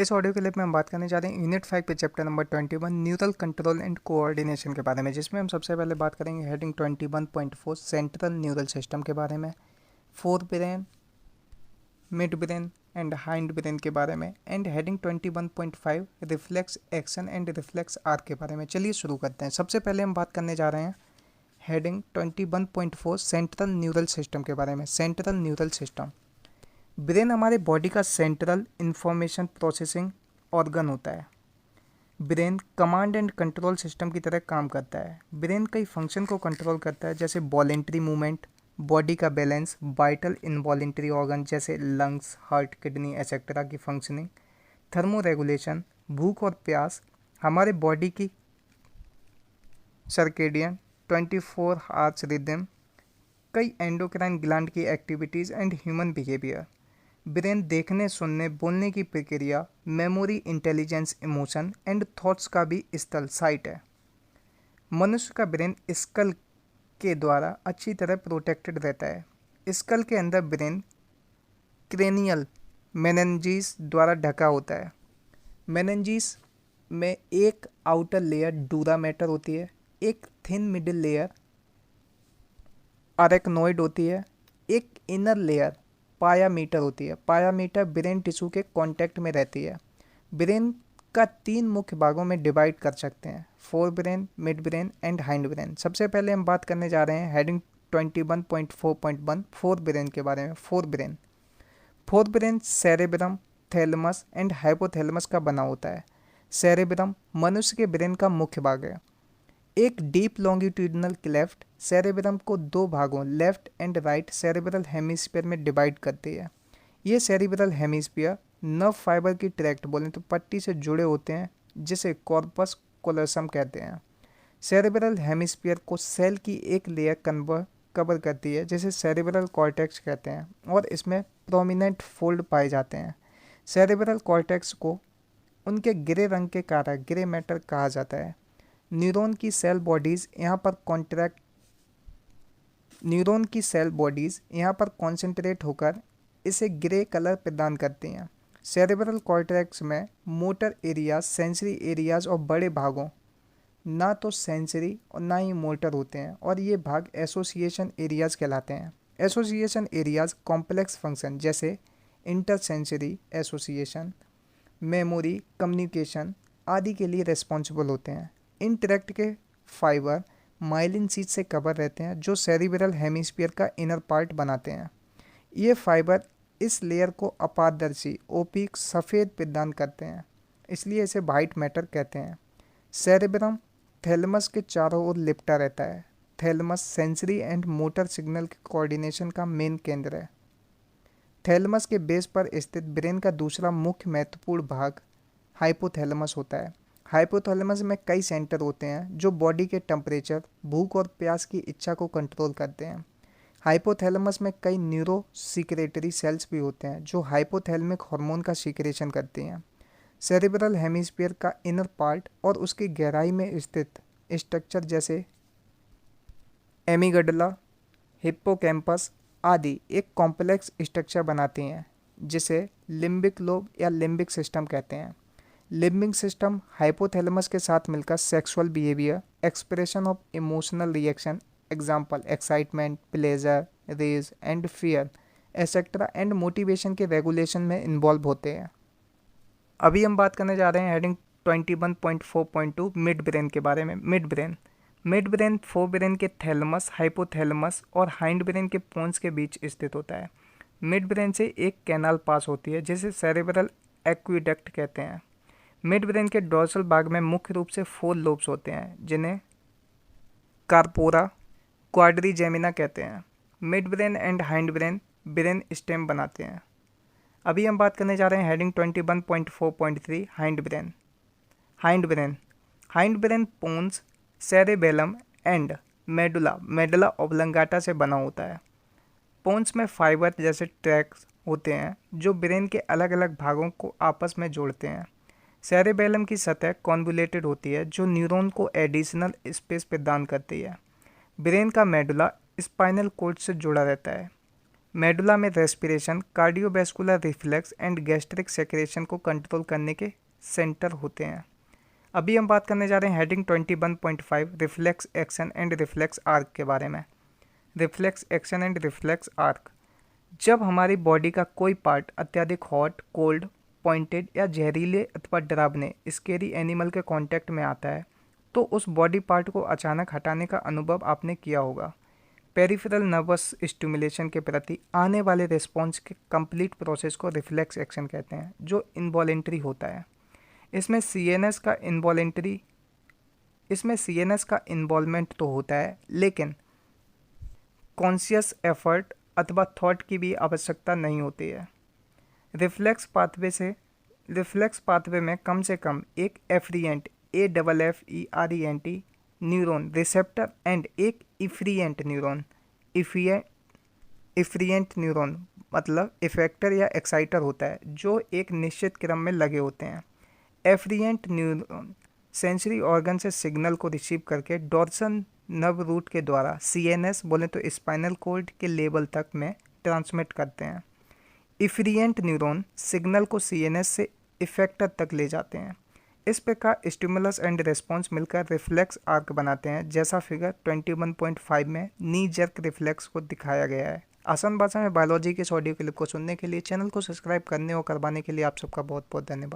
इस audio clip में हम बात करने जा रहे हैं यूनिट 5 पे chapter number 21 neural control and coordination के बारे में, जिसमें हम सबसे पहले बात करेंगे हेडिंग 21.4 सेंट्रल न्यूरल सिस्टम के बारे में, fore brain, mid brain and hind brain के बारे में, and heading 21.5 reflex action and reflex are के बारे में। चलिए शुरू करते हैं। सबसे पहले हम बात करने जा रहे हैं हेडिंग 21.4 सेंट्रल न्यूरल सिस्टम के बारे में। सेंट्रल न्यूरल सिस्टम, ब्रेन हमारे बॉडी का सेंट्रल इंफॉर्मेशन प्रोसेसिंग ऑर्गन होता है। Brain command and control system की तरह काम करता है। ब्रेन कई फंक्शन को कंट्रोल करता है, जैसे वॉलेंट्री मूवमेंट, बॉडी का बैलेंस, वाइटल इनवॉलेंट्री ऑर्गन जैसे लंग्स, हार्ट, किडनी एक्सेट्रा की फंक्शनिंग, थर्मो रेगुलेशन, भूख और प्यास, हमारे बॉडी की सर्केडियन 24 आवर्स रिदम, कई एंडोक्राइन ग्लैंड की activities and human behaviour. Brain देखने, सुनने, बोलने की प्रक्रिया, memory, intelligence, emotion and thoughts का भी स्थल साइट है। मनुष्य का ब्रेन स्कल के द्वारा अच्छी तरह प्रोटेक्टेड रहता है। स्कल के अंदर ब्रेन क्रेनियल मेनिंजेस द्वारा ढका होता है। मेनिंजेस में एक आउटर लेयर डूरा मैटर होती है, एक थिन मिडिल लेयर अरेक्नोइड होती है, एक इनर लेयर पायामीटर होती है। पायामीटर ब्रेन टिश्यू के कांटेक्ट में रहती है। ब्रेन का 3 मुख्य भागों में डिवाइड कर सकते हैं, fore brain, mid brain and hind brain. सबसे पहले हम बात करने जा रहे हैं हेडिंग 21.4.1 फोर ब्रेन के बारे में। Fore brain cerebrum, thalamus and hypothalamus का बना होता है। सेरेब्रम मनुष्य के ब्रेन का मुख्य भाग है। एक डीप लॉन्गिट्यूडिनल क्लेफ्ट सेरेब्रम को 2 भागों left and right cerebral hemisphere में डिवाइड करती है। ये सेरेब्रल हेमिस्फीयर नर्व फाइबर की ट्रैक्ट बोलें तो पट्टी से जुड़े होते हैं, जिसे कॉर्पस कोलोसम कहते हैं। सेरेब्रल हेमिस्फीयर को सेल की एक लेयर कवर करती है, जिसे सेरेब्रल कॉर्टेक्स कहते हैं, और इसमें प्रोमिनेंट फोल्ड पाए जाते हैं। सेरेब्रल कॉर्टेक्स को उनके ग्रे रंग के कारण ग्रे मैटर कहा जाता है। न्यूरॉन की सेल बॉडीज़ यहाँ पर कॉन्सेंट्रेट होकर इसे ग्रे कलर प्रदान करती हैं। सेरेब्रल कॉर्टेक्स में मोटर एरियाज, सेंसरी एरियाज और बड़े भागों ना तो सेंसरी और ना ही मोटर होते हैं, और ये भाग एसोसिएशन एरियाज कहलाते हैं। एसोसिएशन एरियाज कॉम्प्लेक्स फंक्शन जैसे इंटरसेंसरी एसोसिएशन, मेमोरी, कम्युनिकेशन आदि के लिए रिस्पॉन्सिबल होते हैं। इन ट्रैक्ट के फाइबर माइलिन शीट से कवर रहते हैं, जो सेरिब्रल हेमिस्फीयर का इनर पार्ट बनाते हैं। ये फाइबर इस लेयर को अपारदर्शी ओपिक सफ़ेद प्रदान करते हैं, इसलिए इसे वाइट मैटर कहते हैं। सेरेब्रम थैलेमस के चारों ओर लिपटा रहता है। Thalamus sensory and motor signal के कोऑर्डिनेशन का मेन केंद्र है। थैलेमस के बेस पर स्थित ब्रेन का दूसरा मुख्य महत्वपूर्ण भाग हाइपोथैलेमस होता है। हाइपोथैलेमस में कई सेंटर होते हैं जो बॉडी के टेम्परेचर, भूख और प्यास की इच्छा को कंट्रोल करते हैं। हाइपोथैलेमस में कई न्यूरो सीक्रेटरी सेल्स भी होते हैं जो हाइपोथैलेमिक हार्मोन का सीक्रेशन करती हैं। सेरेब्रल हेमिस्फीयर का इनर पार्ट और उसकी गहराई में स्थित स्ट्रक्चर जैसे एमिगडला, हिप्पोकैम्पस आदि एक कॉम्प्लेक्स स्ट्रक्चर बनाती हैं, जिसे लिम्बिक लोब या लिम्बिक सिस्टम कहते हैं। लिम्बिक सिस्टम हाइपोथैलेमस के साथ मिलकर sexual behaviour, expression of emotional reaction, example excitement, pleasure, rage and fear etcetera and motivation के रेगुलेशन में इन्वॉल्व होते हैं। अभी हम बात करने जा रहे हैं हेडिंग 21.4.2 मिड ब्रेन के बारे में। मिड ब्रेन फोर ब्रेन के थैलेमस, हाइपोथैलेमस और हाइंड ब्रेन के पोन्स के बीच स्थित होता है। मिड ब्रेन से एक कैनाल पास होती है, जिसे सेरेब्रल एक्विडक्ट कहते हैं। मिड ब्रेन के डोर्सल भाग में मुख्य रूप से 4 लोब्स होते हैं, जिन्हें कार्पोरा क्वाड्रिजेमिना कहते हैं। Mid brain and hind brain stem बनाते हैं। अभी हम बात करने जा रहे हैं heading 21.4.3 hind brain pons, cerebellum and medulla oblongata से बना होता है। पोन्स में फाइबर जैसे ट्रैक्स होते हैं जो ब्रेन के अलग अलग भागों को आपस में जोड़ते हैं। सेरेबेलम की सतह कॉन्वोल्यूटेड होती है, जो न्यूरॉन को एडिशनल स्पेस प्रदान करती है। ब्रेन का मेडुला स्पाइनल कॉर्ड से जुड़ा रहता है। मेडुला में respiration, cardiovascular reflex and gastric secretion को कंट्रोल करने के सेंटर होते हैं। अभी हम बात करने जा रहे हैं heading 21.5 reflex action and reflex arc के बारे में। Reflex action and reflex arc, जब हमारी बॉडी का कोई पार्ट अत्यधिक हॉट, कोल्ड, पॉइंटेड या जहरीले अथवा डरावने स्केरी एनिमल के कांटेक्ट में आता है तो उस बॉडी पार्ट को अचानक हटाने का अनुभव आपने किया होगा। पेरिफेरल नर्वस स्टिमुलेशन के प्रति आने वाले रिस्पॉन्स के कंप्लीट प्रोसेस को रिफ्लेक्स एक्शन कहते हैं, जो इनवॉलेंट्री होता है। इसमें सीएनएस का इन्वॉल्वमेंट तो होता है, लेकिन कॉन्शियस एफर्ट अथवा थॉट की भी आवश्यकता नहीं होती है। रिफ्लेक्स पाथवे में कम से कम एक एफरिएंट AFFERENT न्यूरॉन रिसेप्टर एंड एक इफ्रिएंट न्यूरॉन मतलब इफेक्टर या एक्साइटर होता है, जो एक निश्चित क्रम में लगे होते हैं। एफरिएंट न्यूरॉन सेंसरी ऑर्गन से सिग्नल को रिसीव करके डॉर्सल नर्व रूट के द्वारा CNS बोले तो स्पाइनल कॉर्ड के लेवल तक में ट्रांसमिट करते हैं। इफ्रिएंट न्यूरॉन सिग्नल को CNS से इफेक्टर तक ले जाते हैं। इस प्रकार स्टिमुलस एंड रिस्पॉन्स मिलकर रिफ्लेक्स आर्क बनाते हैं, जैसा फिगर 21.5 में नी जर्क रिफ्लेक्स को दिखाया गया है। आसान भाषा में बायोलॉजी के इस ऑडियो क्लिप को सुनने के लिए चैनल को सब्सक्राइब करने और करवाने के लिए आप सबका बहुत बहुत धन्यवाद।